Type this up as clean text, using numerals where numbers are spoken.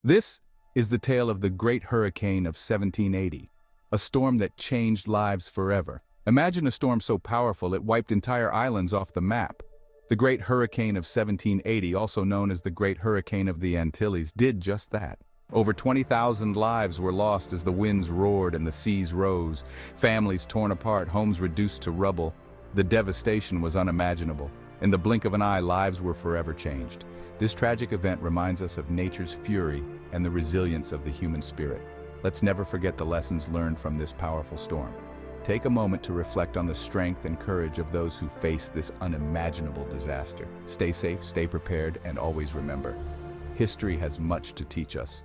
This is the tale of the Great Hurricane of 1780, a storm that changed lives forever. Imagine a storm so powerful it wiped entire islands off the map. The Great Hurricane of 1780, also known as the Great Hurricane of the Antilles, did just that. Over 20,000 lives were lost as the winds roared and the seas rose. Families torn apart, homes reduced to rubble. The devastation was unimaginable. In the blink of an eye, lives were forever changed. This tragic event reminds us of nature's fury and the resilience of the human spirit. Let's never forget the lessons learned from this powerful storm. Take a moment to reflect on the strength and courage of those who faced this unimaginable disaster. Stay safe, stay prepared, and always remember, history has much to teach us.